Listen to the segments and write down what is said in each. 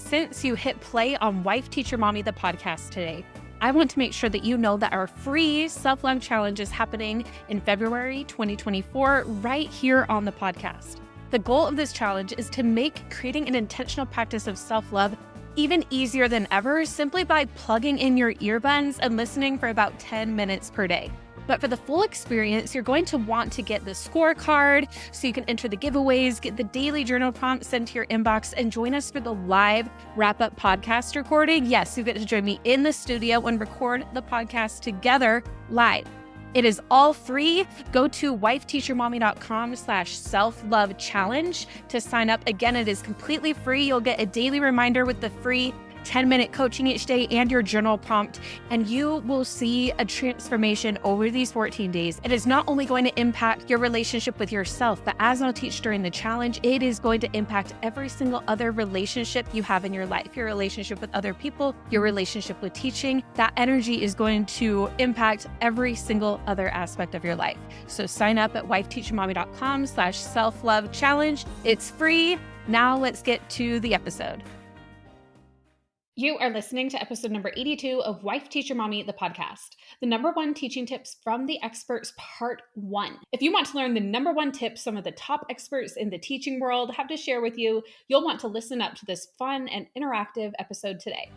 Since you hit play on Wife Teacher Mommy, the podcast today, I want to make sure that you know that our free self-love challenge is happening in February 2024 right here on the podcast. The goal of this challenge is to make creating an intentional practice of self-love even easier than ever simply by plugging in your earbuds and listening for about 10 minutes per day. But for the full experience, you're going to want to get the scorecard so you can enter the giveaways, get the daily journal prompts sent to your inbox, and join us for the live wrap-up podcast recording. Yes, you get to join me in the studio and record the podcast together live. It is all free. Go to wifeteachermommy.com/self-love challenge to sign up. Again, it is completely free. You'll get a daily reminder with the free 10-minute coaching each day and your journal prompt, and you will see a transformation over these 14 days. It is not only going to impact your relationship with yourself, but as I'll teach during the challenge, it is going to impact every single other relationship you have in your life, your relationship with other people, your relationship with teaching. That energy is going to impact every single other aspect of your life. So sign up at wifeteachermommy.com/self-love challenge. It's free. Now let's get to the episode. You are listening to episode number 82 of Wife Teacher Mommy, the podcast, the number one teaching tips from the experts, part 1. If you want to learn the number one tips some of the top experts in the teaching world have to share with you, you'll want to listen up to this fun and interactive episode today.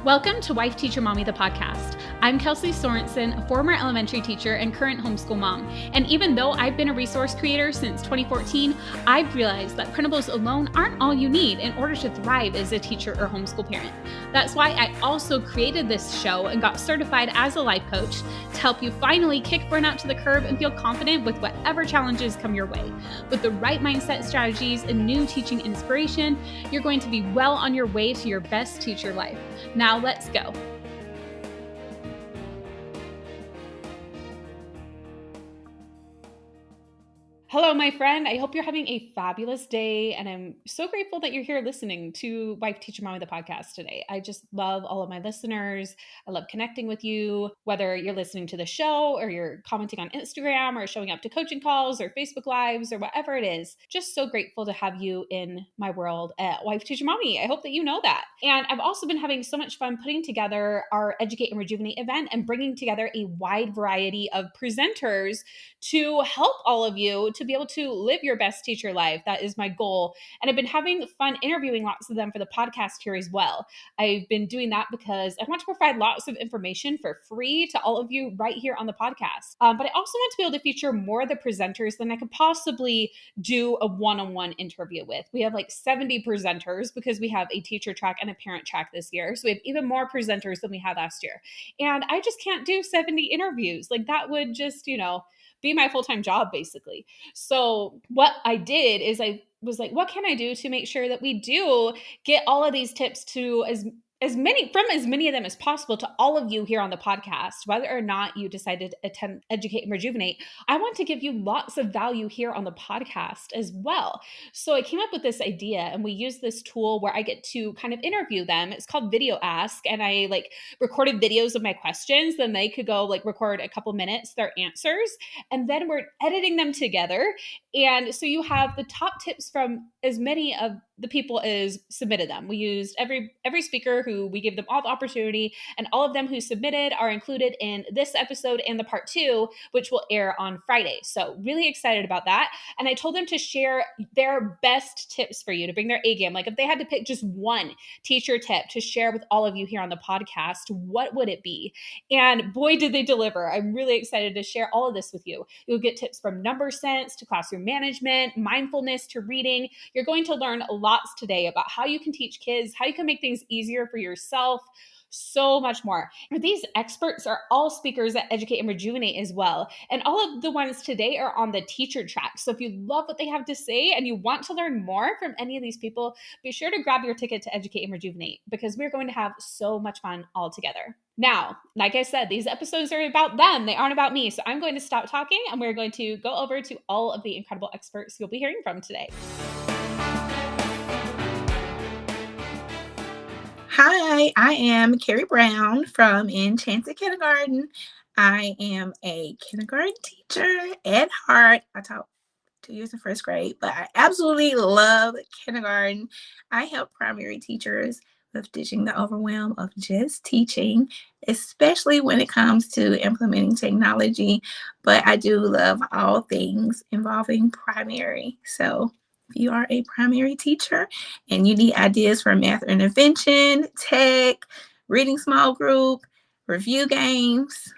Welcome to Wife Teacher Mommy, the podcast. I'm Kelsey Sorensen, a former elementary teacher and current homeschool mom. And even though I've been a resource creator since 2014, I've realized that printables alone aren't all you need in order to thrive as a teacher or homeschool parent. That's why I also created this show and got certified as a life coach to help you finally kick burnout to the curb and feel confident with whatever challenges come your way. With the right mindset strategies and new teaching inspiration, you're going to be well on your way to your best teacher life. Now let's go. Hello, my friend. I hope you're having a fabulous day, and I'm so grateful that you're here listening to Wife Teacher Mommy, the podcast today. I just love all of my listeners. I love connecting with you, whether you're listening to the show or you're commenting on Instagram or showing up to coaching calls or Facebook Lives or whatever it is. Just so grateful to have you in my world at Wife Teacher Mommy. I hope that you know that. And I've also been having so much fun putting together our Educate and Rejuvenate event and bringing together a wide variety of presenters to help all of you to be able to live your best teacher life. That is my goal. And I've been having fun interviewing lots of them for the podcast here as well. I've been doing that because I want to provide lots of information for free to all of you right here on the podcast. But I also want to be able to feature more of the presenters than I could possibly do a one-on-one interview with. We have like 70 presenters because we have a teacher track and a parent track this year. So we have even more presenters than we had last year. And I just can't do 70 interviews. Like that would just, be my full-time job basically. So what I did is I was like, what can I do to make sure that we do get all of these tips to as many of them as possible to all of you here on the podcast, whether or not you decided to attend Educate and Rejuvenate. I want to give you lots of value here on the podcast as well. So I came up with this idea, and we use this tool where I get to kind of interview them. It's called Video Ask, and I recorded videos of my questions. Then they could go record a couple minutes, their answers, and then we're editing them together. And so you have the top tips from as many of the people as submitted them. We used every speaker who we gave them all the opportunity, and all of them who submitted are included in this episode and the part 2, which will air on Friday. So really excited about that. And I told them to share their best tips for you to bring their A game. Like if they had to pick just one teacher tip to share with all of you here on the podcast, what would it be? And boy, did they deliver. I'm really excited to share all of this with you. You'll get tips from number sense to classroom management, mindfulness to reading. You're going to learn a lot lots today about how you can teach kids, how you can make things easier for yourself, so much more. These experts are all speakers at Educate and Rejuvenate as well. And all of the ones today are on the teacher track. So if you love what they have to say and you want to learn more from any of these people, be sure to grab your ticket to Educate and Rejuvenate, because we're going to have so much fun all together. Now, like I said, these episodes are about them. They aren't about me. So I'm going to stop talking and we're going to go over to all of the incredible experts you'll be hearing from today. Hi, I am Carrie Brown from Enchanted Kindergarten. I am a kindergarten teacher at heart. I taught 2 years in first grade, but I absolutely love kindergarten. I help primary teachers with ditching the overwhelm of just teaching, especially when it comes to implementing technology. But I do love all things involving primary. So if you are a primary teacher and you need ideas for math intervention, tech, reading small group, review games,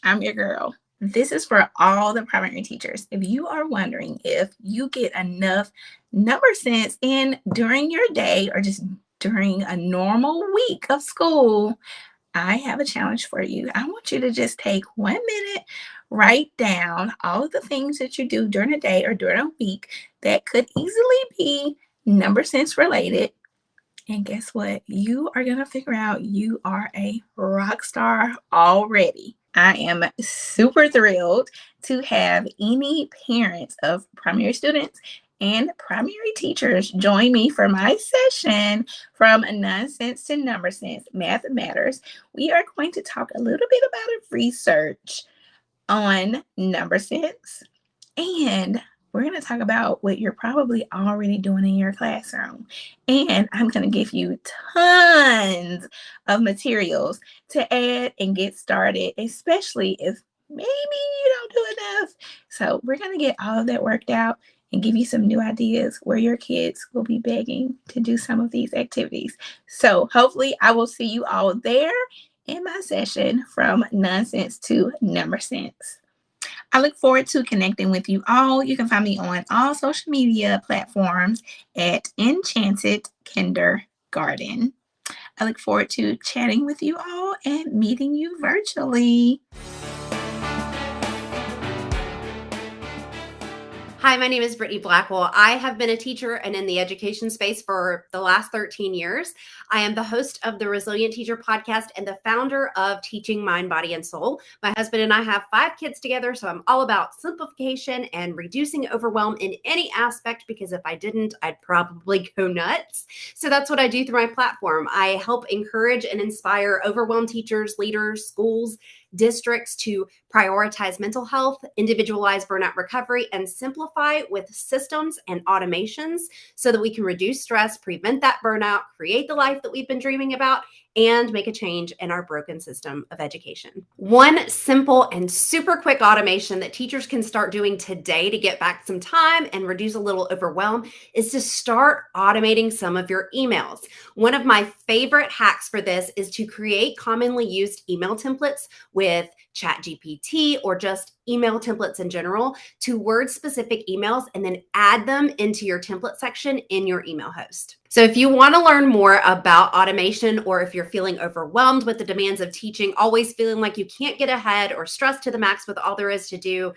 I'm your girl. This is for all the primary teachers. If you are wondering if you get enough number sense in during your day or just during a normal week of school, I have a challenge for you. I want you to just take 1 minute, write down all of the things that you do during a day or during a week that could easily be number sense related. And guess what? You are going to figure out you are a rock star already. I am super thrilled to have any parents of primary students and primary teachers join me for my session from nonsense to number sense, math matters. We are going to talk a little bit about research on number sense, and we're going to talk about what you're probably already doing in your classroom. And I'm going to give you tons of materials to add and get started, especially if maybe you don't do enough. So we're going to get all of that worked out and give you some new ideas where your kids will be begging to do some of these activities. So hopefully I will see you all there in my session from nonsense to number sense. I look forward to connecting with you all. You can find me on all social media platforms at Enchanted Kindergarten. I look forward to chatting with you all and meeting you virtually. Hi, my name is Brittany Blackwell. I have been a teacher and in the education space for the last 13 years. I am the host of the Resilient Teacher podcast and the founder of Teaching Mind, Body, and Soul. My husband and I have 5 kids together, so I'm all about simplification and reducing overwhelm in any aspect, because if I didn't, I'd probably go nuts. So that's what I do through my platform. I help encourage and inspire overwhelmed teachers, leaders, schools, districts to prioritize mental health, individualize burnout recovery, and simplify with systems and automations so that we can reduce stress, prevent that burnout, create the life that we've been dreaming about, and make a change in our broken system of education. One simple and super quick automation that teachers can start doing today to get back some time and reduce a little overwhelm is to start automating some of your emails. One of my favorite hacks for this is to create commonly used email templates with ChatGPT or just email templates in general to word-specific emails, and then add them into your template section in your email host. So if you want to learn more about automation, or if you're feeling overwhelmed with the demands of teaching, always feeling like you can't get ahead or stressed to the max with all there is to do,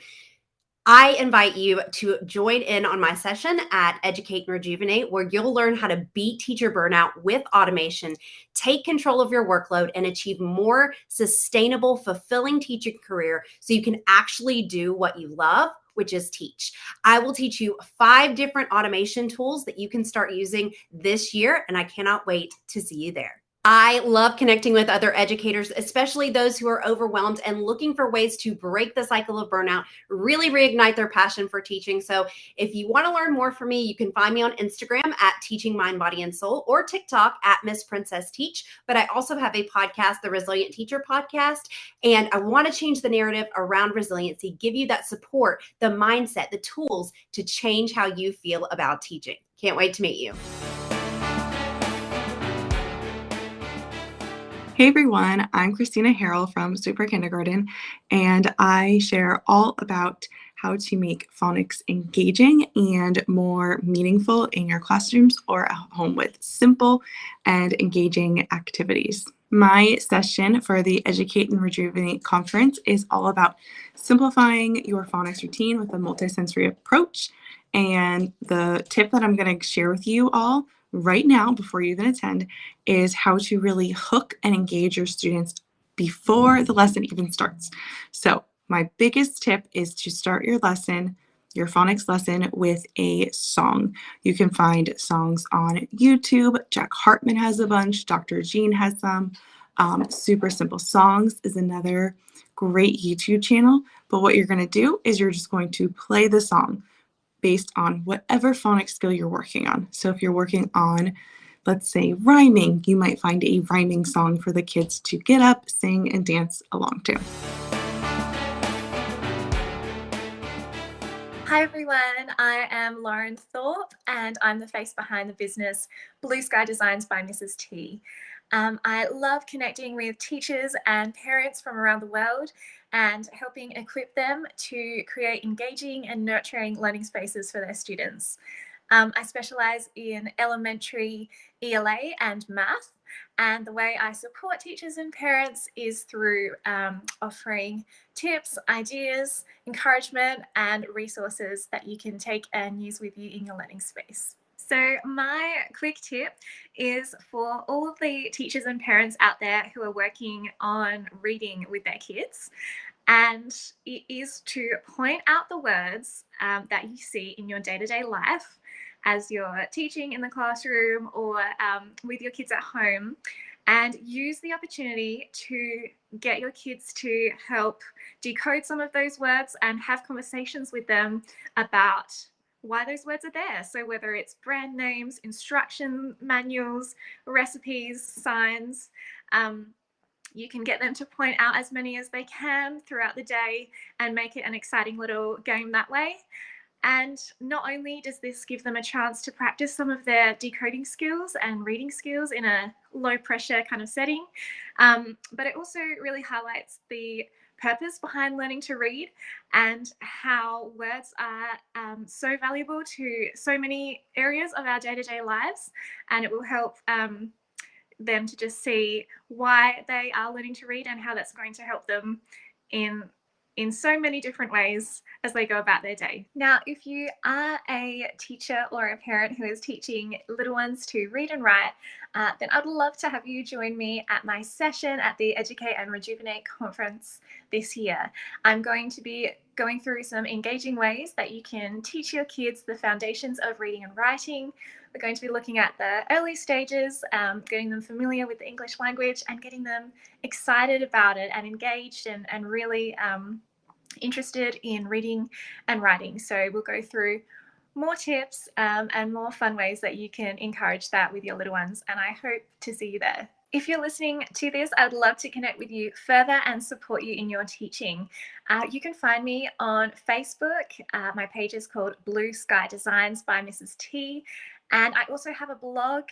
I invite you to join in on my session at Educate and Rejuvenate, where you'll learn how to beat teacher burnout with automation, take control of your workload, and achieve more sustainable, fulfilling teaching career so you can actually do what you love, which is teach. I will teach you 5 different automation tools that you can start using this year, and I cannot wait to see you there. I love connecting with other educators, especially those who are overwhelmed and looking for ways to break the cycle of burnout, really reignite their passion for teaching. So if you want to learn more from me, you can find me on Instagram at Teaching Mind, Body, and Soul, or TikTok at Miss Princess Teach. But I also have a podcast, the Resilient Teacher Podcast, and I want to change the narrative around resiliency, give you that support, the mindset, the tools to change how you feel about teaching. Can't wait to meet you. Hey everyone, I'm Christina Harrell from Super Kindergarten, and I share all about how to make phonics engaging and more meaningful in your classrooms or at home with simple and engaging activities. My session for the Educate and Rejuvenate conference is all about simplifying your phonics routine with a multisensory approach. And the tip that I'm going to share with you all right now before you even attend is how to really hook and engage your students before the lesson even starts. So my biggest tip is to start your lesson, your phonics lesson, with a song. You can find songs on YouTube. Jack Hartman has a bunch. Dr. Jean has some. Super Simple Songs is another great YouTube channel. But what you're going to do is you're just going to play the song based on whatever phonics skill you're working on. So if you're working on, let's say, rhyming, you might find a rhyming song for the kids to get up, sing, and dance along to. Hi everyone, I am Lauren Thorpe and I'm the face behind the business Blue Sky Designs by Mrs. T. I love connecting with teachers and parents from around the world and helping equip them to create engaging and nurturing learning spaces for their students. I specialize in elementary ELA and math, and the way I support teachers and parents is through offering tips, ideas, encouragement, and resources that you can take and use with you in your learning space. So my quick tip is for all of the teachers and parents out there who are working on reading with their kids, and it is to point out the words that you see in your day-to-day life as you're teaching in the classroom or with your kids at home, and use the opportunity to get your kids to help decode some of those words and have conversations with them about why those words are there. So whether it's brand names, instruction manuals, recipes, signs, you can get them to point out as many as they can throughout the day and make it an exciting little game that way. And not only does this give them a chance to practice some of their decoding skills and reading skills in a low pressure kind of setting, but it also really highlights the purpose behind learning to read and how words are so valuable to so many areas of our day-to-day lives. And it will help them to just see why they are learning to read and how that's going to help them in so many different ways as they go about their day. Now, if you are a teacher or a parent who is teaching little ones to read and write, then I'd love to have you join me at my session at the Educate and Rejuvenate conference this year. I'm going to be going through some engaging ways that you can teach your kids the foundations of reading and writing. We're going to be looking at the early stages, getting them familiar with the English language and getting them excited about it and engaged and really interested in reading and writing. So we'll go through more tips and more fun ways that you can encourage that with your little ones. And I hope to see you there. If you're listening to this, I'd love to connect with you further and support you in your teaching. You can find me on Facebook. My page is called Blue Sky Designs by Mrs. T. And I also have a blog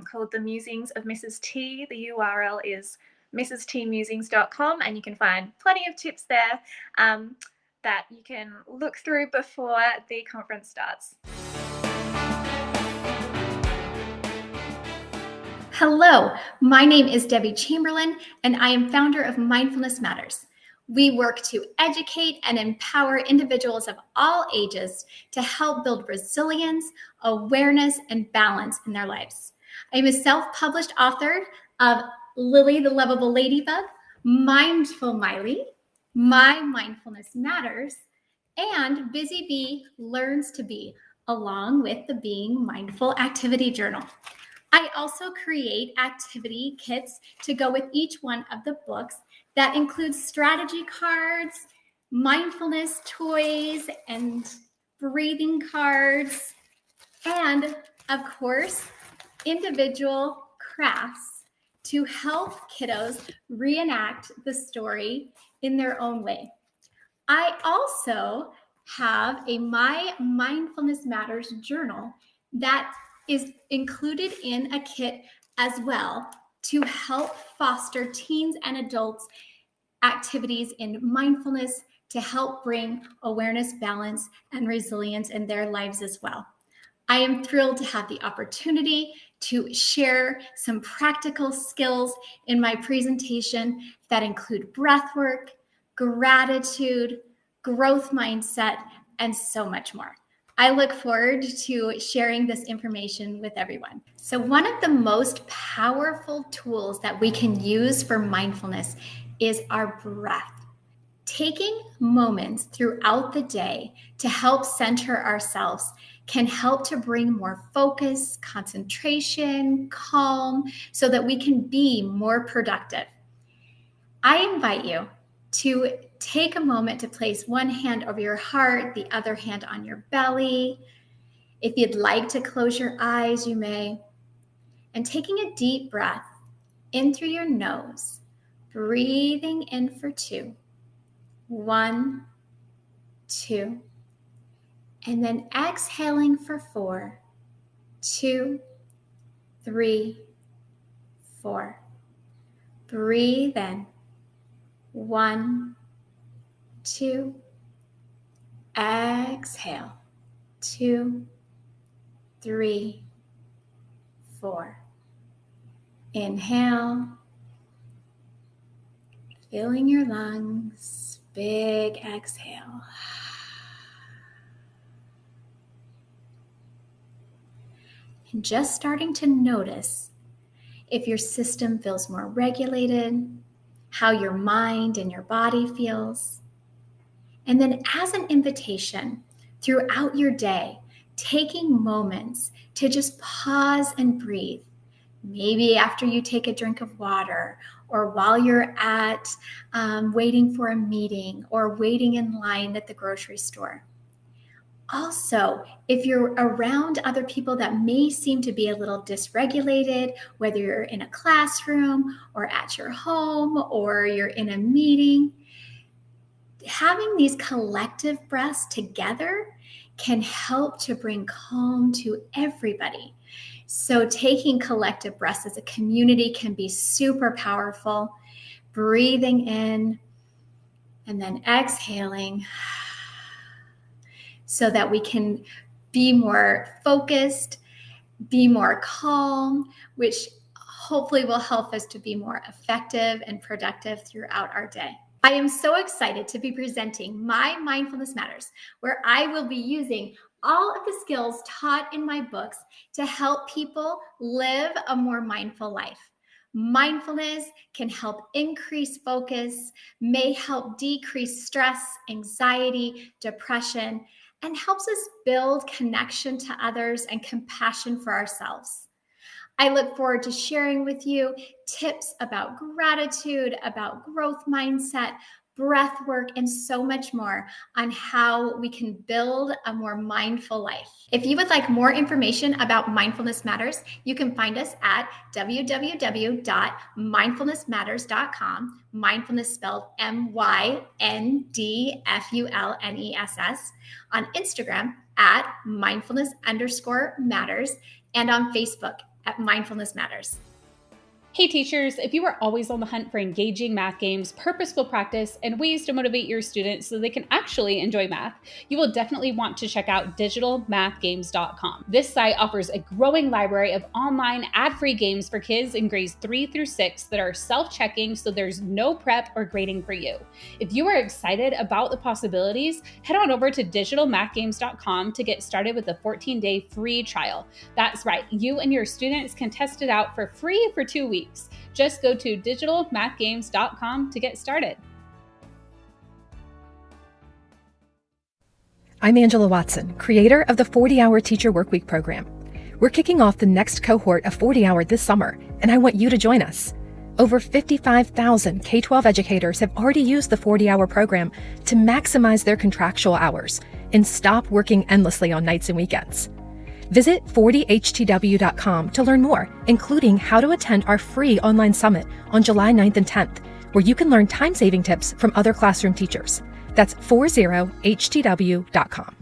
called The Musings of Mrs. T. The URL is mrstmusings.com, and you can find plenty of tips there that you can look through before the conference starts. Hello, my name is Debbie Chamberlain, and I am founder of Mindfulness Matters. We work to educate and empower individuals of all ages to help build resilience, awareness, and balance in their lives. I am a self-published author of Lily the Lovable Ladybug, Mindful Miley, My Mindfulness Matters, and Busy Bee Learns to Be, along with the Being Mindful Activity Journal. I also create activity kits to go with each one of the books that includes strategy cards, mindfulness toys, and breathing cards, and of course, individual crafts to help kiddos reenact the story in their own way. I also have a My Mindfulness Matters journal that is included in a kit as well to help foster teens and adults activities in mindfulness, to help bring awareness, balance, and resilience in their lives as well. I am thrilled to have the opportunity to share some practical skills in my presentation that include breath work, gratitude, growth mindset, and so much more. I look forward to sharing this information with everyone. So one of the most powerful tools that we can use for mindfulness is our breath. Taking moments throughout the day to help center ourselves can help to bring more focus, concentration, calm, so that we can be more productive. I invite you to take a moment to place one hand over your heart, the other hand on your belly. If you'd like to close your eyes, you may. And taking a deep breath in through your nose, breathing in for 2. 1, 2. And then exhaling for 4, 2, 3, 4. Breathe in. 1, 2. Exhale. 2, 3, 4. Inhale. Filling your lungs. Big exhale. And just starting to notice if your system feels more regulated, how your mind and your body feels. And then as an invitation throughout your day, taking moments to just pause and breathe. Maybe after you take a drink of water, or while you're at waiting for a meeting, or waiting in line at the grocery store. Also, if you're around other people that may seem to be a little dysregulated, whether you're in a classroom or at your home or you're in a meeting, having these collective breaths together can help to bring calm to everybody. So taking collective breaths as a community can be super powerful. Breathing in and then exhaling so that we can be more focused, be more calm, which hopefully will help us to be more effective and productive throughout our day. I am so excited to be presenting my Mindfulness Matters, where I will be using all of the skills taught in my books to help people live a more mindful life. Mindfulness can help increase focus, may help decrease stress, anxiety, depression, and helps us build connection to others and compassion for ourselves. I look forward to sharing with you tips about gratitude, about growth mindset, breath work, and so much more on how we can build a more mindful life. If you would like more information about Mindfulness Matters, you can find us at www.mindfulnessmatters.com. Mindfulness spelled MYNDFULNESS. On Instagram at mindfulness_matters, and on Facebook at Mindfulness Matters. Hey teachers, if you are always on the hunt for engaging math games, purposeful practice, and ways to motivate your students so they can actually enjoy math, you will definitely want to check out digitalmathgames.com. This site offers a growing library of online ad-free games for kids in grades 3 through 6 that are self-checking, so there's no prep or grading for you. If you are excited about the possibilities, head on over to digitalmathgames.com to get started with a 14-day free trial. That's right, you and your students can test it out for free for 2 weeks. Just go to digitalmathgames.com to get started. I'm Angela Watson, creator of the 40-Hour Teacher Workweek program. We're kicking off the next cohort of 40-Hour this summer, and I want you to join us. Over 55,000 K-12 educators have already used the 40-Hour program to maximize their contractual hours and stop working endlessly on nights and weekends. Visit 40htw.com to learn more, including how to attend our free online summit on July 9th and 10th, where you can learn time-saving tips from other classroom teachers. That's 40htw.com.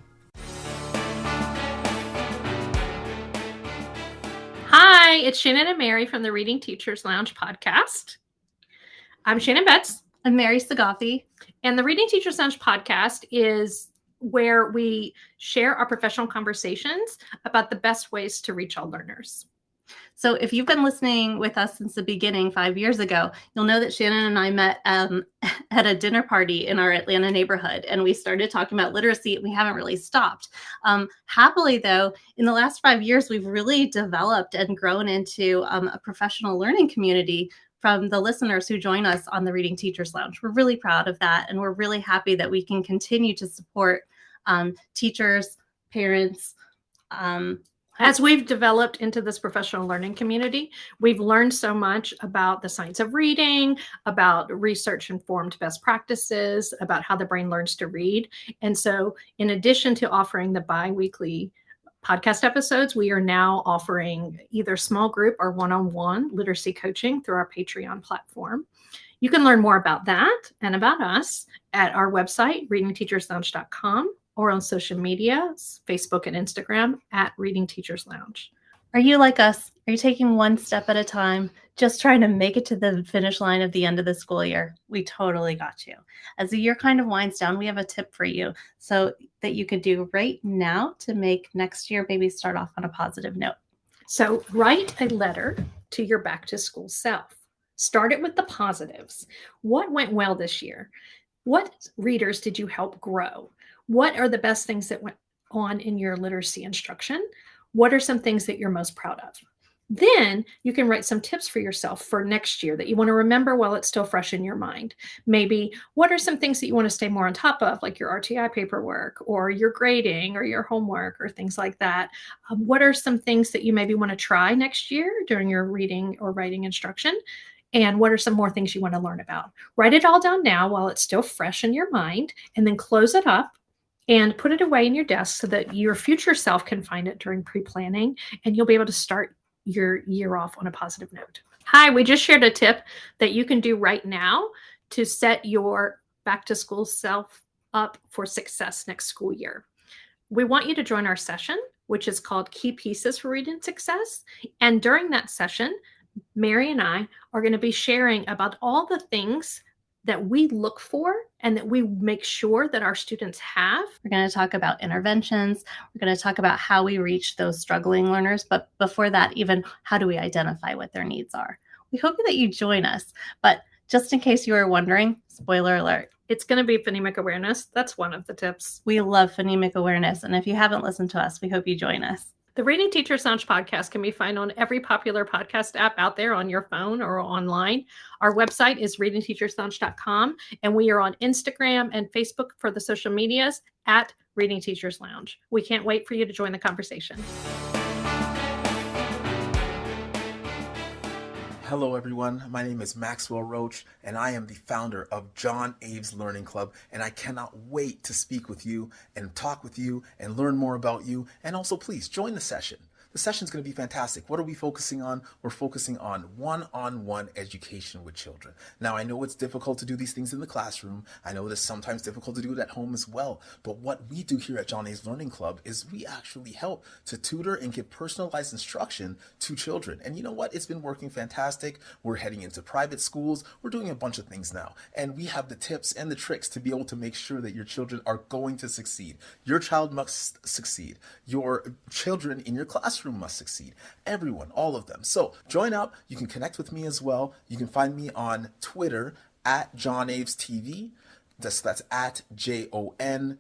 Hi, it's Shannon and Mary from the Reading Teachers Lounge podcast. I'm Shannon Betts. I'm Mary Sagafi. And the Reading Teachers Lounge podcast is where we share our professional conversations about the best ways to reach all learners. So if you've been listening with us since the beginning 5 years ago, you'll know that Shannon and I met at a dinner party in our Atlanta neighborhood, and we started talking about literacy, and we haven't really stopped. Happily, though, in the last 5 years, we've really developed and grown into a professional learning community from the listeners who join us on the Reading Teachers Lounge. We're really proud of that, and we're really happy that we can continue to support teachers, parents. As we've developed into this professional learning community, we've learned so much about the science of reading, about research-informed best practices, about how the brain learns to read. And so in addition to offering the bi-weekly podcast episodes, we are now offering either small group or one-on-one literacy coaching through our Patreon platform. You can learn more about that and about us at our website, readingteacherslounge.com, or on social media, Facebook and Instagram at Reading Teachers Lounge. Are you like us? Are you taking one step at a time, just trying to make it to the finish line of the end of the school year? We totally got you. As the year kind of winds down, we have a tip for you so that you can do right now to make next year maybe start off on a positive note. So write a letter to your back to school self. Start it with the positives. What went well this year? What readers did you help grow? What are the best things that went on in your literacy instruction? What are some things that you're most proud of? Then you can write some tips for yourself for next year that you want to remember while it's still fresh in your mind. Maybe what are some things that you want to stay more on top of, like your RTI paperwork or your grading or your homework or things like that? What are some things that you maybe want to try next year during your reading or writing instruction? And what are some more things you want to learn about? Write it all down now while it's still fresh in your mind, and then close it up and put it away in your desk so that your future self can find it during pre-planning, and you'll be able to start your year off on a positive note. Hi, we just shared a tip that you can do right now to set your back to school self up for success next school year. We want you to join our session, which is called Key Pieces for Reading Success. And during that session, Mary and I are going to be sharing about all the things that we look for and that we make sure that our students have. We're going to talk about interventions. We're going to talk about how we reach those struggling learners. But before that, even how do we identify what their needs are? We hope that you join us. But just in case you were wondering, spoiler alert, it's going to be phonemic awareness. That's one of the tips. We love phonemic awareness. And if you haven't listened to us, we hope you join us. The Reading Teachers Lounge podcast can be found on every popular podcast app out there on your phone or online. Our website is readingteacherslounge.com, and we are on Instagram and Facebook for the social medias at Reading Teachers Lounge. We can't wait for you to join the conversation. Hello everyone, my name is Maxwell Roach and I am the founder of John Aves Learning Club, and I cannot wait to speak with you and talk with you and learn more about you, and also please join the session. The session is going to be fantastic. What are we focusing on? We're focusing on one-on-one education with children. Now, I know it's difficult to do these things in the classroom. I know it's sometimes difficult to do it at home as well. But what we do here at John A's Learning Club is we actually help to tutor and give personalized instruction to children. And you know what? It's been working fantastic. We're heading into private schools. We're doing a bunch of things now. And we have the tips and the tricks to be able to make sure that your children are going to succeed. Your child must succeed. Your children in your classroom must succeed. Everyone, all of them. So join up. You can connect with me as well. You can find me on Twitter at John Aves TV. That's at JONAYVES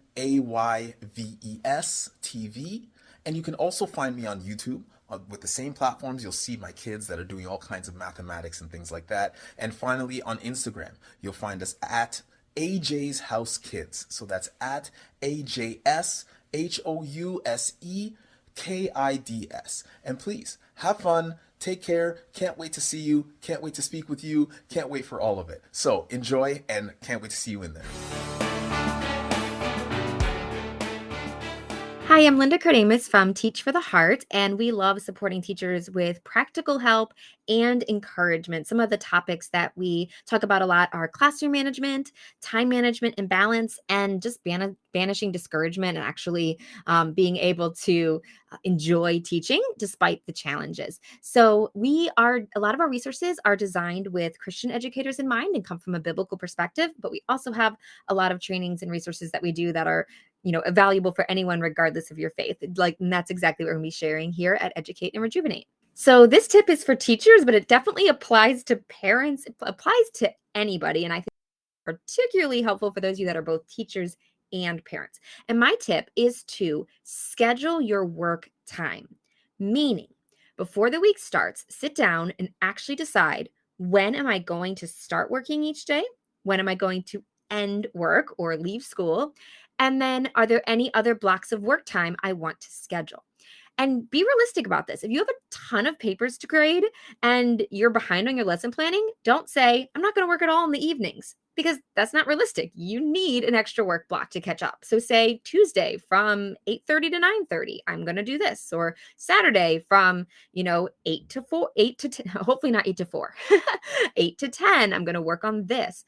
TV. And you can also find me on YouTube. With the same platforms, you'll see my kids that are doing all kinds of mathematics and things like that. And finally, on Instagram, you'll find us at AJ's House Kids. So that's at AJSHOUSEKIDS. And please have fun, take care, can't wait to see you, can't wait to speak with you, can't wait for all of it. So enjoy and can't wait to see you in there. Hi, I'm Linda Cardamus from Teach for the Heart, and we love supporting teachers with practical help and encouragement. Some of the topics that we talk about a lot are classroom management, time management and balance, and just banishing discouragement and actually being able to enjoy teaching despite the challenges. So a lot of our resources are designed with Christian educators in mind and come from a biblical perspective, but we also have a lot of trainings and resources that we do that are valuable for anyone regardless of your faith. And that's exactly what we're going to be sharing here at Educate and Rejuvenate. So this tip is for teachers, but it definitely applies to parents. It applies to anybody. And I think it's particularly helpful for those of you that are both teachers and parents. And my tip is to schedule your work time, meaning before the week starts, sit down and actually decide, when am I going to start working each day? When am I going to end work or leave school? And then are there any other blocks of work time I want to schedule? And be realistic about this. If you have a ton of papers to grade and you're behind on your lesson planning, don't say, I'm not going to work at all in the evenings, because that's not realistic. You need an extra work block to catch up. So say Tuesday from 8:30 to 9:30, I'm going to do this, or Saturday from, 8 to 4, 8 to 10, hopefully not 8 to 4, 8 to 10, I'm going to work on this.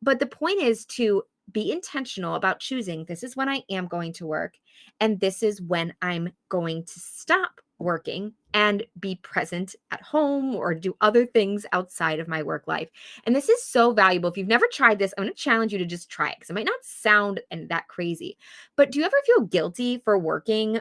But the point is to be intentional about choosing, this is when I am going to work, and this is when I'm going to stop working and be present at home or do other things outside of my work life. And this is so valuable. If you've never tried this, I'm going to challenge you to just try it, because it might not sound that crazy. But do you ever feel guilty for working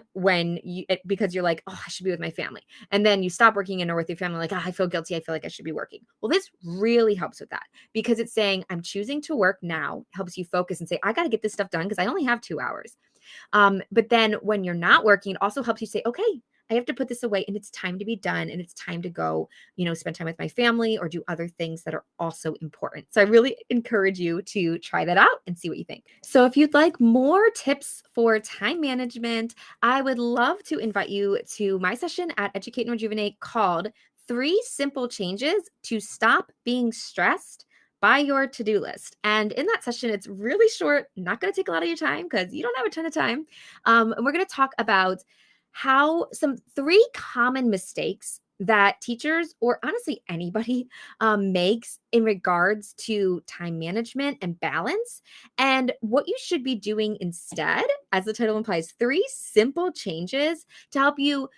because you're like, oh, I should be with my family, and then you stop working and are with your family, like, oh, I feel guilty, I feel like I should be working? Well, this really helps with that, because it's saying, I'm choosing to work now. It helps you focus and say, I got to get this stuff done because I only have 2 hours. But then when you're not working, it also helps you say, okay, I have to put this away and it's time to be done. And it's time to go, spend time with my family or do other things that are also important. So I really encourage you to try that out and see what you think. So if you'd like more tips for time management, I would love to invite you to my session at Educate and Rejuvenate called 3 Simple Changes to Stop Being Stressed by Your To-Do List. And in that session, it's really short, not going to take a lot of your time because you don't have a ton of time. And we're going to talk about how 3 common mistakes that teachers, or honestly anybody, makes in regards to time management and balance, and what you should be doing instead, as the title implies, 3 simple changes to help you,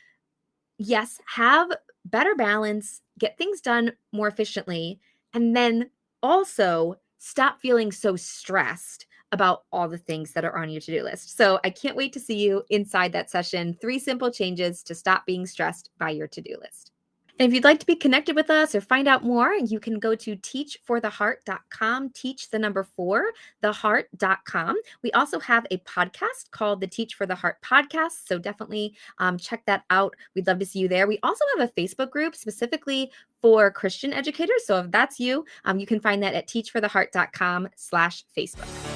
yes, have better balance, get things done more efficiently, and then also stop feeling so stressed about all the things that are on your to-do list. So I can't wait to see you inside that session, 3 simple changes to stop being stressed by your to-do list. And if you'd like to be connected with us or find out more, you can go to teachfortheheart.com, teach the number 4, theheart.com. We also have a podcast called the Teach for the Heart podcast. So definitely check that out. We'd love to see you there. We also have a Facebook group specifically for Christian educators. So if that's you, you can find that at teachfortheheart.com/Facebook.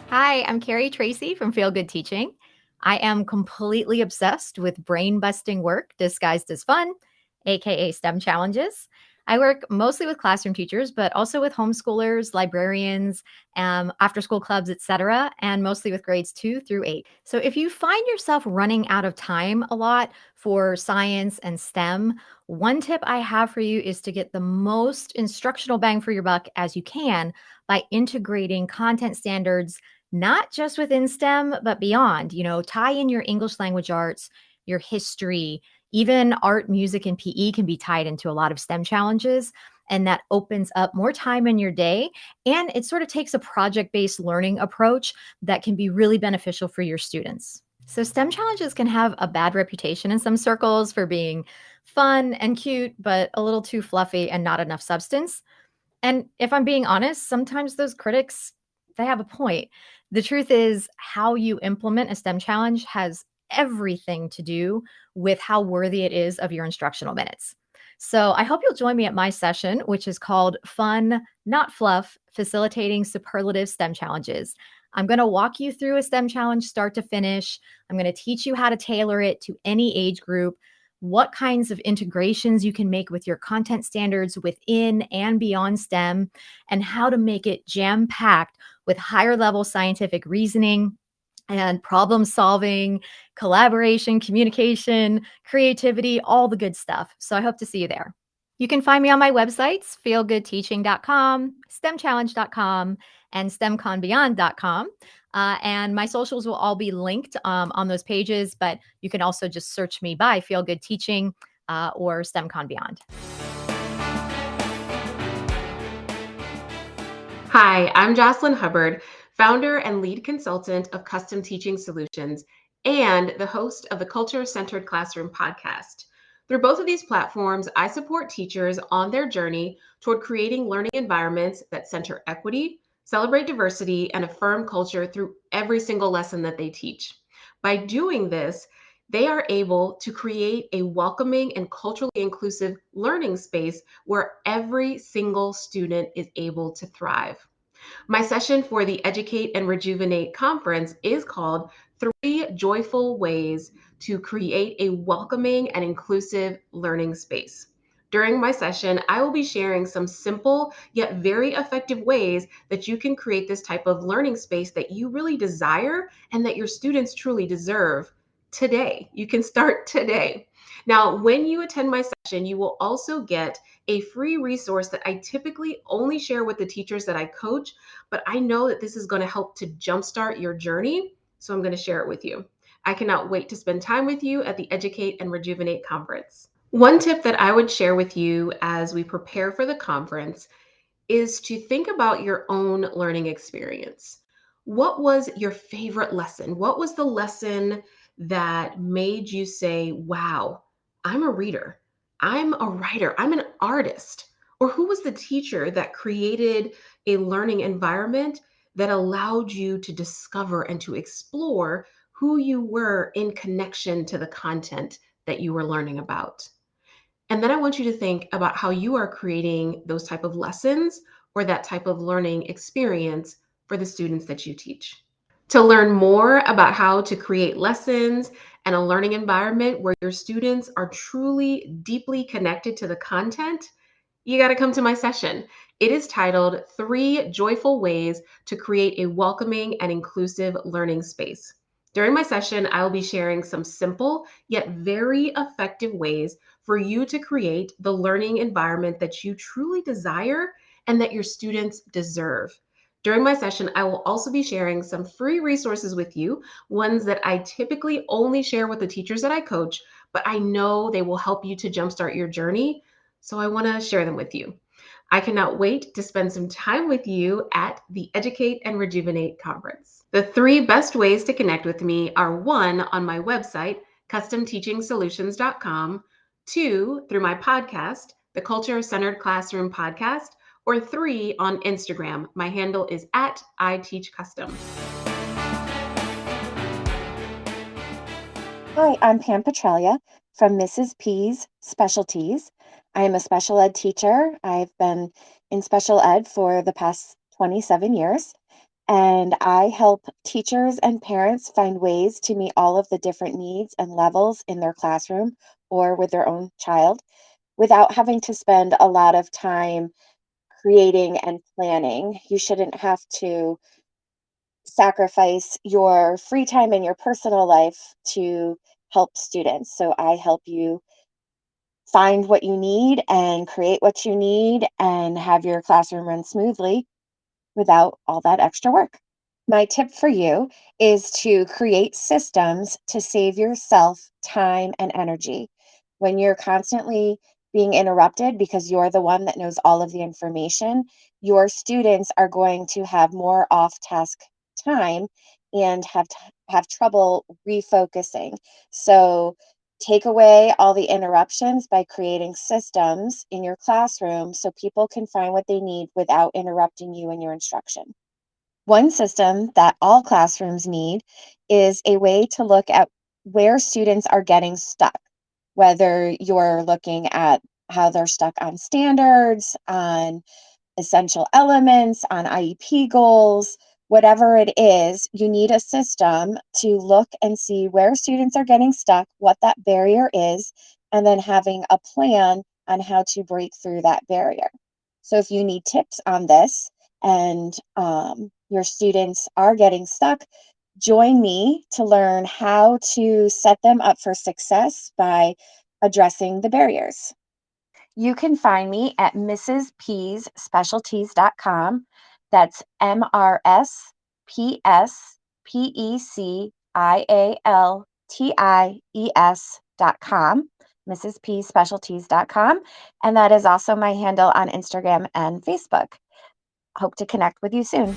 Hi, I'm Carrie Tracy from Feel Good Teaching. I am completely obsessed with brain-busting work disguised as fun, aka STEM challenges. I work mostly with classroom teachers, but also with homeschoolers, librarians, after-school clubs, etc., and mostly with grades 2 through 8. So if you find yourself running out of time a lot for science and STEM, one tip I have for you is to get the most instructional bang for your buck as you can by integrating content standards, not just within STEM, but beyond. Tie in your English language arts, your history, even art, music, and PE can be tied into a lot of STEM challenges. And that opens up more time in your day. And it sort of takes a project-based learning approach that can be really beneficial for your students. So STEM challenges can have a bad reputation in some circles for being fun and cute, but a little too fluffy and not enough substance. And if I'm being honest, sometimes those critics, they have a point. The truth is, how you implement a STEM challenge has everything to do with how worthy it is of your instructional minutes. So I hope you'll join me at my session, which is called Fun, Not Fluff, Facilitating Superlative STEM Challenges. I'm going to walk you through a STEM challenge start to finish. I'm going to teach you how to tailor it to any age group. what kinds of integrations you can make with your content standards within and beyond STEM, and how to make it jam-packed with higher level scientific reasoning and problem solving, collaboration, communication, creativity, all the good stuff. So I hope to see you there. You can find me on my websites, feelgoodteaching.com, stemchallenge.com, and stemconbeyond.com. And my socials will all be linked on those pages, but you can also just search me by Feel Good Teaching or STEMCon Beyond. Hi, I'm Jocelyn Hubbard, founder and lead consultant of Custom Teaching Solutions and the host of the Culture-Centered Classroom podcast. Through both of these platforms, I support teachers on their journey toward creating learning environments that center equity, celebrate diversity, and affirm culture through every single lesson that they teach. By doing this, they are able to create a welcoming and culturally inclusive learning space where every single student is able to thrive. My session for the Educate and Rejuvenate conference is called 3 Joyful Ways to Create a Welcoming and Inclusive Learning Space. During my session, I will be sharing some simple yet very effective ways that you can create this type of learning space that you really desire and that your students truly deserve today. You can start today. Now, when you attend my session, you will also get a free resource that I typically only share with the teachers that I coach, but I know that this is going to help to jumpstart your journey, so I'm going to share it with you. I cannot wait to spend time with you at the Educate and Rejuvenate conference. One tip that I would share with you as we prepare for the conference is to think about your own learning experience. What was your favorite lesson? What was the lesson that made you say, wow, I'm a reader, I'm a writer, I'm an artist? Or who was the teacher that created a learning environment that allowed you to discover and to explore who you were in connection to the content that you were learning about? And then I want you to think about how you are creating those type of lessons or that type of learning experience for the students that you teach. To learn more about how to create lessons and a learning environment where your students are truly deeply connected to the content, you got to come to my session. It is titled 3 Joyful Ways to Create a Welcoming and Inclusive Learning Space. During my session, I will be sharing some simple yet very effective ways for you to create the learning environment that you truly desire and that your students deserve. During my session, I will also be sharing some free resources with you, ones that I typically only share with the teachers that I coach, but I know they will help you to jumpstart your journey, so I want to share them with you. I cannot wait to spend some time with you at the Educate and Rejuvenate conference. The 3 best ways to connect with me are 1, on my website, customteachingsolutions.com, 2, through my podcast, the Culture Centered Classroom podcast, or 3, on Instagram. My handle is at @ITeachCustom. Hi, I'm Pam Petralia from Mrs. P's Specialties. I am a special ed teacher. I've been in special ed for the past 27 years, and I help teachers and parents find ways to meet all of the different needs and levels in their classroom or with their own child without having to spend a lot of time creating and planning. You shouldn't have to sacrifice your free time in your personal life to help students. So I help you find what you need and create what you need and have your classroom run smoothly without all that extra work. My tip for you is to create systems to save yourself time and energy. When you're constantly being interrupted because you're the one that knows all of the information, your students are going to have more off task time and have trouble refocusing. So take away all the interruptions by creating systems in your classroom so people can find what they need without interrupting you in your instruction. One system that all classrooms need is a way to look at where students are getting stuck, whether you're looking at how they're stuck on standards, on essential elements, on IEP goals, whatever it is, you need a system to look and see where students are getting stuck, what that barrier is, and then having a plan on how to break through that barrier. So if you need tips on this and your students are getting stuck, join me to learn how to set them up for success by addressing the barriers. You can find me at mrspspecialties.com. That's mrspspecialties.com, mrspspecialties.com. And that is also my handle on Instagram and Facebook. Hope to connect with you soon.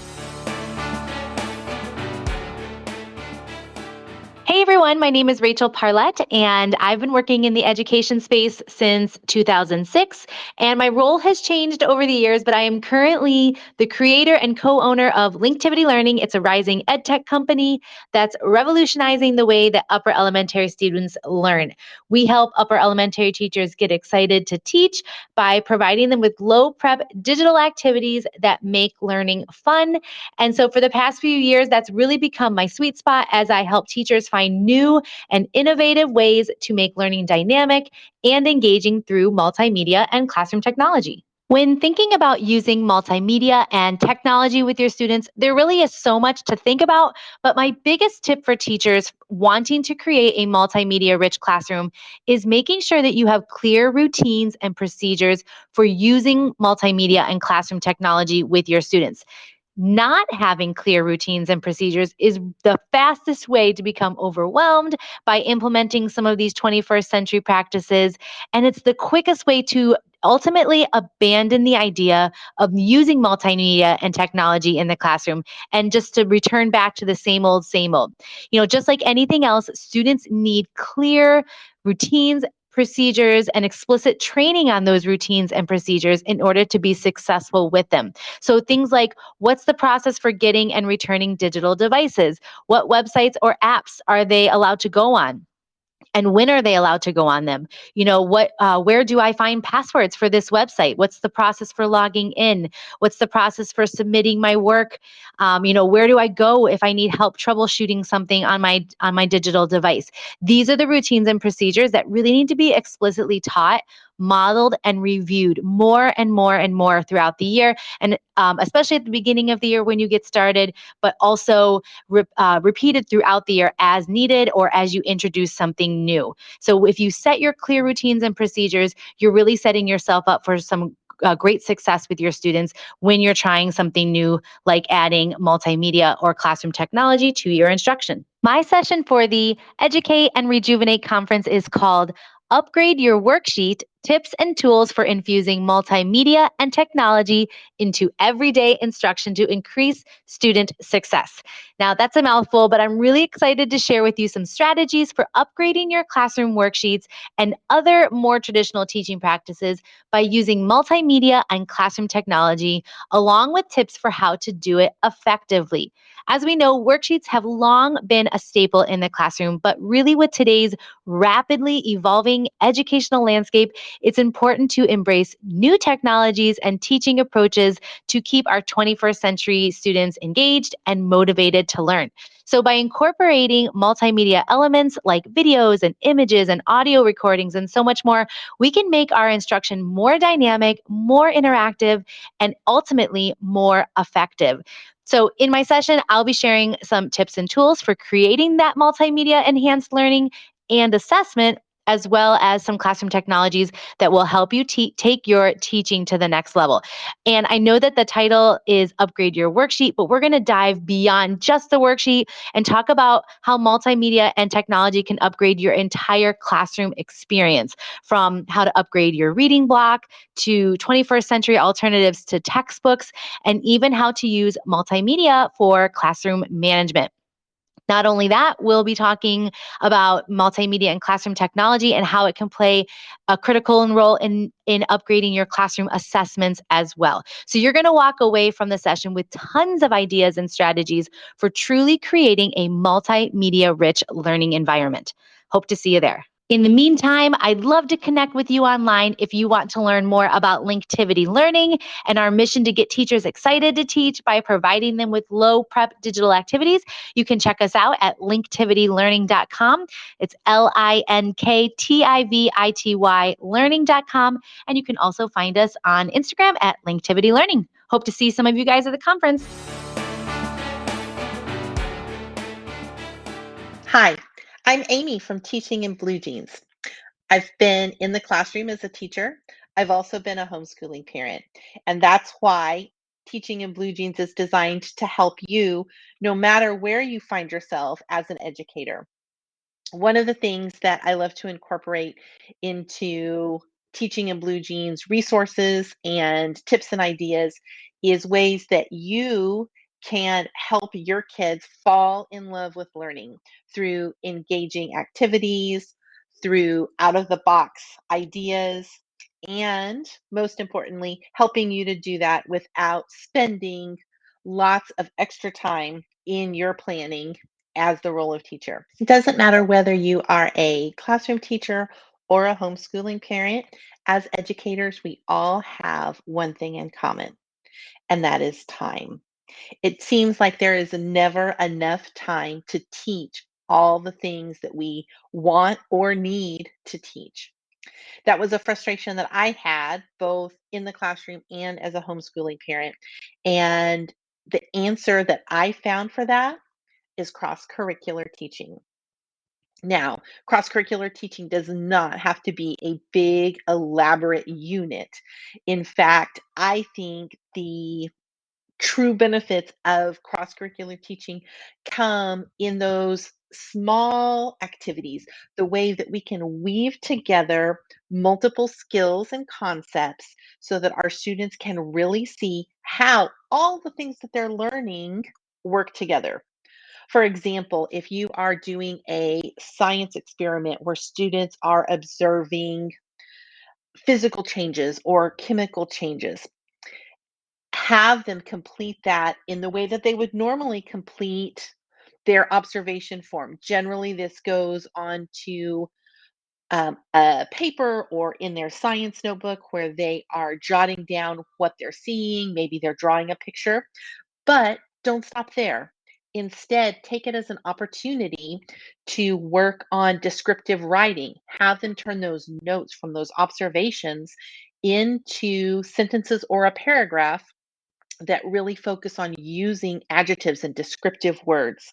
Hey everyone, my name is Rachel Parlett, and I've been working in the education space since 2006, and my role has changed over the years, but I am currently the creator and co-owner of Linktivity Learning. It's a rising edtech company that's revolutionizing the way that upper elementary students learn. We help upper elementary teachers get excited to teach by providing them with low prep digital activities that make learning fun. And so for the past few years, that's really become my sweet spot as I help teachers find new and innovative ways to make learning dynamic and engaging through multimedia and classroom technology. When thinking about using multimedia and technology with your students, there really is so much to think about, but my biggest tip for teachers wanting to create a multimedia-rich classroom is making sure that you have clear routines and procedures for using multimedia and classroom technology with your students. Not having clear routines and procedures is the fastest way to become overwhelmed by implementing some of these 21st century practices. And it's the quickest way to ultimately abandon the idea of using multimedia and technology in the classroom and just to return back to the same old, same old. You know, just like anything else, students need clear routines, procedures, and explicit training on those routines and procedures in order to be successful with them. So things like, what's the process for getting and returning digital devices? What websites or apps are they allowed to go on? And when are they allowed to go on them? You know, where do I find passwords for this website? What's the process for logging in? What's the process for submitting my work? You know, where do I go if I need help troubleshooting something on my digital device? These are the routines and procedures that really need to be explicitly taught, modeled, and reviewed more and more and more throughout the year, and especially at the beginning of the year when you get started, but also repeated throughout the year as needed or as you introduce something new. So if you set your clear routines and procedures, you're really setting yourself up for some great success with your students when you're trying something new, like adding multimedia or classroom technology to your instruction. My session for the Educate and Rejuvenate conference is called Upgrade Your Worksheet, Tips and Tools for Infusing Multimedia and Technology into Everyday Instruction to Increase Student Success. Now, that's a mouthful, but I'm really excited to share with you some strategies for upgrading your classroom worksheets and other more traditional teaching practices by using multimedia and classroom technology, along with tips for how to do it effectively. As we know, worksheets have long been a staple in the classroom, but really with today's rapidly evolving educational landscape, it's important to embrace new technologies and teaching approaches to keep our 21st century students engaged and motivated to learn. So by incorporating multimedia elements like videos and images and audio recordings and so much more, we can make our instruction more dynamic, more interactive, and ultimately more effective. So in my session, I'll be sharing some tips and tools for creating that multimedia enhanced learning and assessment, as well as some classroom technologies that will help you take your teaching to the next level. And I know that the title is Upgrade Your Worksheet, but we're going to dive beyond just the worksheet and talk about how multimedia and technology can upgrade your entire classroom experience, from how to upgrade your reading block to 21st century alternatives to textbooks, and even how to use multimedia for classroom management. Not only that, we'll be talking about multimedia and classroom technology and how it can play a critical role in upgrading your classroom assessments as well. So you're going to walk away from the session with tons of ideas and strategies for truly creating a multimedia-rich learning environment. Hope to see you there. In the meantime, I'd love to connect with you online if you want to learn more about Linktivity Learning and our mission to get teachers excited to teach by providing them with low prep digital activities. You can check us out at linktivitylearning.com. It's LINKTIVITY learning.com. And you can also find us on Instagram at Linktivity Learning. Hope to see some of you guys at the conference. Hi, I'm Amy from Teaching in Blue Jeans. I've been in the classroom as a teacher. I've also been a homeschooling parent, and that's why Teaching in Blue Jeans is designed to help you no matter where you find yourself as an educator. One of the things that I love to incorporate into Teaching in Blue Jeans resources and tips and ideas is ways that you can help your kids fall in love with learning through engaging activities, through out of the box ideas, and most importantly, helping you to do that without spending lots of extra time in your planning as the role of teacher. It doesn't matter whether you are a classroom teacher or a homeschooling parent. As educators, we all have one thing in common, and that is time. It seems like there is never enough time to teach all the things that we want or need to teach. That was a frustration that I had both in the classroom and as a homeschooling parent. And the answer that I found for that is cross-curricular teaching. Now, cross-curricular teaching does not have to be a big, elaborate unit. In fact, I think the true benefits of cross-curricular teaching come in those small activities, the way that we can weave together multiple skills and concepts so that our students can really see how all the things that they're learning work together. For example, if you are doing a science experiment where students are observing physical changes or chemical changes, have them complete that in the way that they would normally complete their observation form. Generally, this goes on to a paper or in their science notebook where they are jotting down what they're seeing. Maybe they're drawing a picture. But don't stop there. Instead, take it as an opportunity to work on descriptive writing. Have them turn those notes from those observations into sentences or a paragraph that really focus on using adjectives and descriptive words.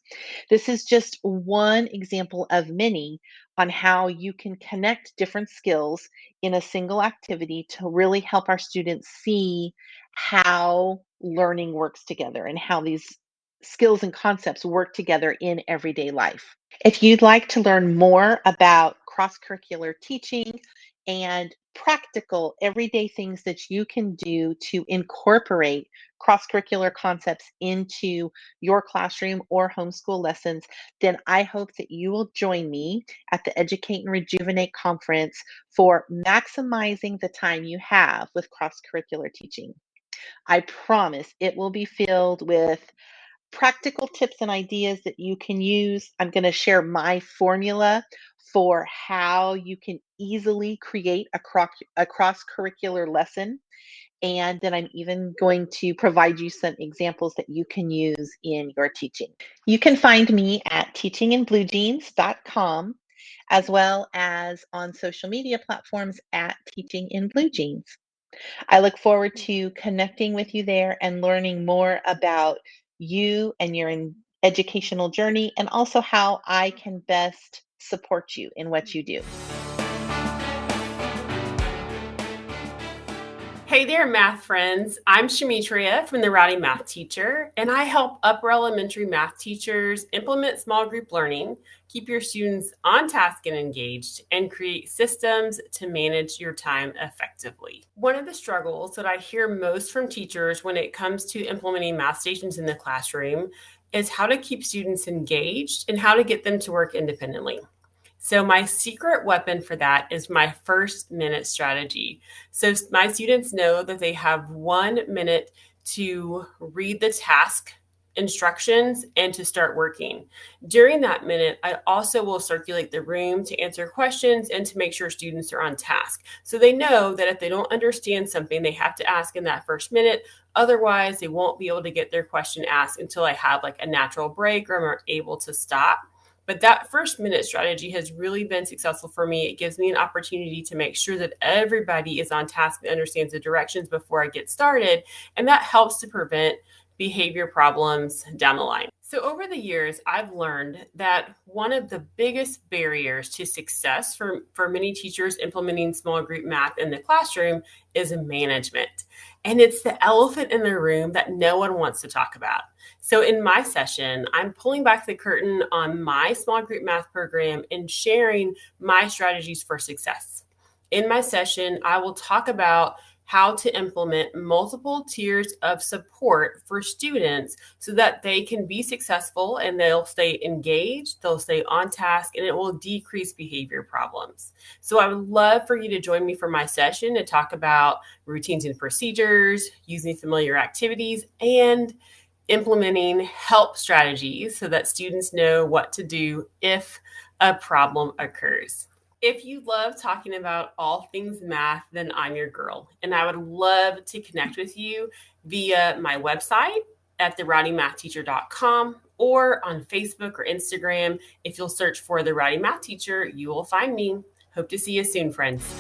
This is just one example of many on how you can connect different skills in a single activity to really help our students see how learning works together and how these skills and concepts work together in everyday life. If you'd like to learn more about cross-curricular teaching and practical everyday things that you can do to incorporate cross-curricular concepts into your classroom or homeschool lessons, then I hope that you will join me at the Educate and Rejuvenate conference for maximizing the time you have with cross-curricular teaching. I promise it will be filled with practical tips and ideas that you can use. I'm going to share my formula for how you can easily create a cross-curricular lesson. And then I'm even going to provide you some examples that you can use in your teaching. You can find me at teachinginbluejeans.com as well as on social media platforms at Teaching in Blue Jeans. I look forward to connecting with you there and learning more about you and your educational journey, and also how I can best support you in what you do. Hey there, math friends. I'm Shamitria from the Rowdy Math Teacher, and I help upper elementary math teachers implement small group learning, keep your students on task and engaged, and create systems to manage your time effectively. One of the struggles that I hear most from teachers when it comes to implementing math stations in the classroom is how to keep students engaged and how to get them to work independently. So my secret weapon for that is my first minute strategy. So my students know that they have 1 minute to read the task instructions and to start working. During that minute, I also will circulate the room to answer questions and to make sure students are on task. So they know that if they don't understand something, they have to ask in that first minute. Otherwise, they won't be able to get their question asked until I have like a natural break or I'm able to stop. But that first minute strategy has really been successful for me. It gives me an opportunity to make sure that everybody is on task and understands the directions before I get started. And that helps to prevent behavior problems down the line. So over the years, I've learned that one of the biggest barriers to success for many teachers implementing small group math in the classroom is management. And it's the elephant in the room that no one wants to talk about. So in my session, I'm pulling back the curtain on my small group math program and sharing my strategies for success. In my session, I will talk about how to implement multiple tiers of support for students so that they can be successful and they'll stay engaged, they'll stay on task, and it will decrease behavior problems. So I would love for you to join me for my session to talk about routines and procedures, using familiar activities, and implementing help strategies so that students know what to do if a problem occurs. If you love talking about all things math, then I'm your girl. And I would love to connect with you via my website at therowdymathteacher.com or on Facebook or Instagram. If you'll search for The Rowdy Math Teacher, you will find me. Hope to see you soon, friends.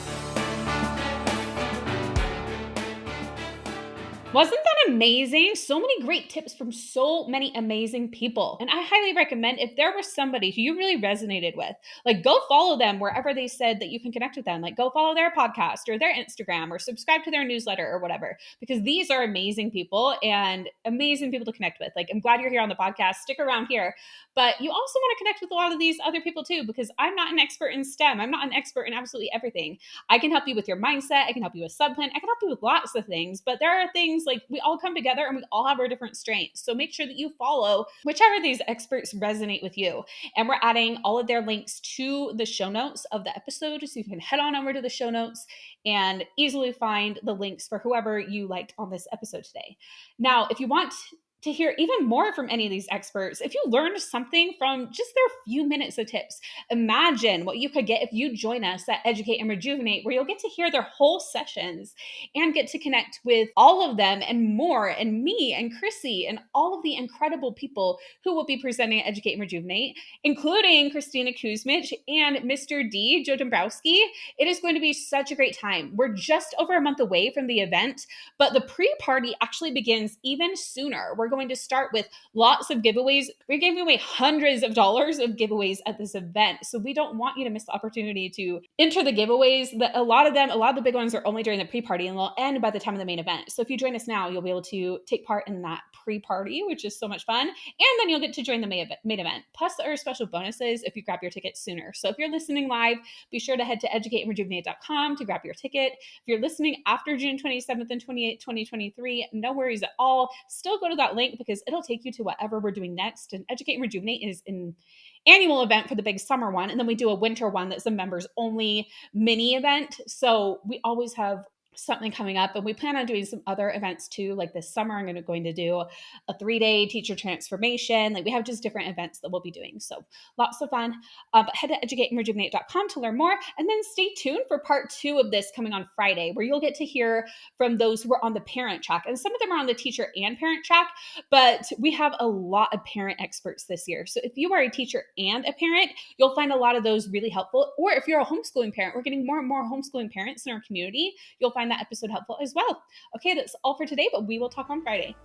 Wasn't that amazing? So many great tips from so many amazing people. And I highly recommend if there was somebody who you really resonated with, like go follow them wherever they said that you can connect with them. Like go follow their podcast or their Instagram or subscribe to their newsletter or whatever, because these are amazing people and amazing people to connect with. Like I'm glad you're here on the podcast. Stick around here. But you also want to connect with a lot of these other people too, because I'm not an expert in STEM. I'm not an expert in absolutely everything. I can help you with your mindset. I can help you with subplan. I can help you with lots of things, but there are things like we all come together and we all have our different strengths. So make sure that you follow whichever of these experts resonate with you. And we're adding all of their links to the show notes of the episode. So you can head on over to the show notes and easily find the links for whoever you liked on this episode today. Now, if you want to hear even more from any of these experts, if you learned something from just their few minutes of tips, imagine what you could get if you join us at Educate and Rejuvenate, where you'll get to hear their whole sessions and get to connect with all of them and more, and me and Chrissy and all of the incredible people who will be presenting at Educate and Rejuvenate, including Christina Kuzmich and Mr. D, Joe Dombrowski. It is going to be such a great time. We're just over a month away from the event, but the pre-party actually begins even sooner. We're going to start with lots of giveaways. We're giving away hundreds of dollars of giveaways at this event. So we don't want you to miss the opportunity to enter the giveaways. A lot of the big ones are only during the pre-party and they'll end by the time of the main event. So if you join us now, you'll be able to take part in that pre-party, which is so much fun. And then you'll get to join the main event. Plus there are special bonuses if you grab your ticket sooner. So if you're listening live, be sure to head to educateandrejuvenate.com to grab your ticket. If you're listening after June 27th and 28th, 2023, no worries at all. Still go to that link because it'll take you to whatever we're doing next. And Educate and Rejuvenate is an annual event for the big summer one. And then we do a winter one that's a members only mini event. So we always have something coming up, and we plan on doing some other events too. Like this summer, I'm going to do a 3-day teacher transformation. Like we have just different events that we'll be doing. So lots of fun. But head to educateandrejuvenate.com to learn more. And then stay tuned for part 2 of this coming on Friday, where you'll get to hear from those who are on the parent track. And some of them are on the teacher and parent track, but we have a lot of parent experts this year. So if you are a teacher and a parent, you'll find a lot of those really helpful. Or if you're a homeschooling parent, we're getting more and more homeschooling parents in our community. You'll find that episode helpful as well. Okay, that's all for today, but we will talk on Friday.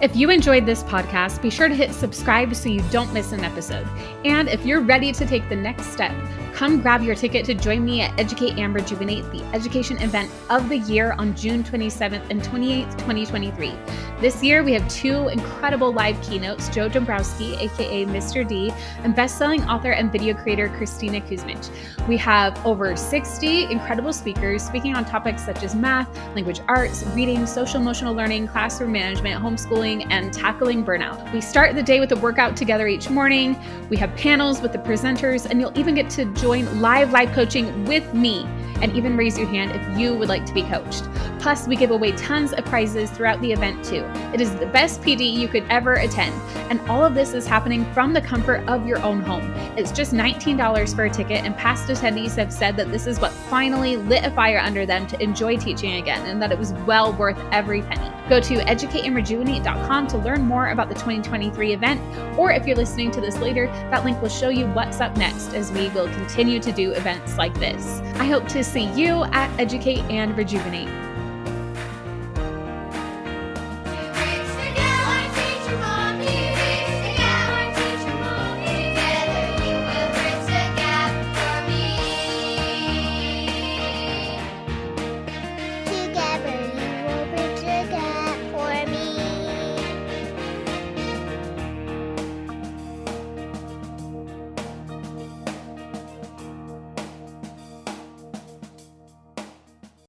If you enjoyed this podcast, be sure to hit subscribe so you don't miss an episode. And if you're ready to take the next step, come grab your ticket to join me at Educate and Rejuvenate, the education event of the year on June 27th and 28th, 2023. This year, we have 2 incredible live keynotes, Joe Dombrowski, aka Mr. D, and best-selling author and video creator Christina Kuzmich. We have over 60 incredible speakers speaking on topics such as math, language arts, reading, social-emotional learning, classroom management, homeschooling, and tackling burnout. We start the day with a workout together each morning. We have panels with the presenters, and you'll even get to join live coaching with me, and even raise your hand if you would like to be coached. Plus, we give away tons of prizes throughout the event too. It is the best PD you could ever attend. And all of this is happening from the comfort of your own home. It's just $19 for a ticket, and past attendees have said that this is what finally lit a fire under them to enjoy teaching again, and that it was well worth every penny. Go to educateandrejuvenate.com to learn more about the 2023 event, or if you're listening to this later, that link will show you what's up next as we will continue to do events like this. I hope to see you at Educate and Rejuvenate.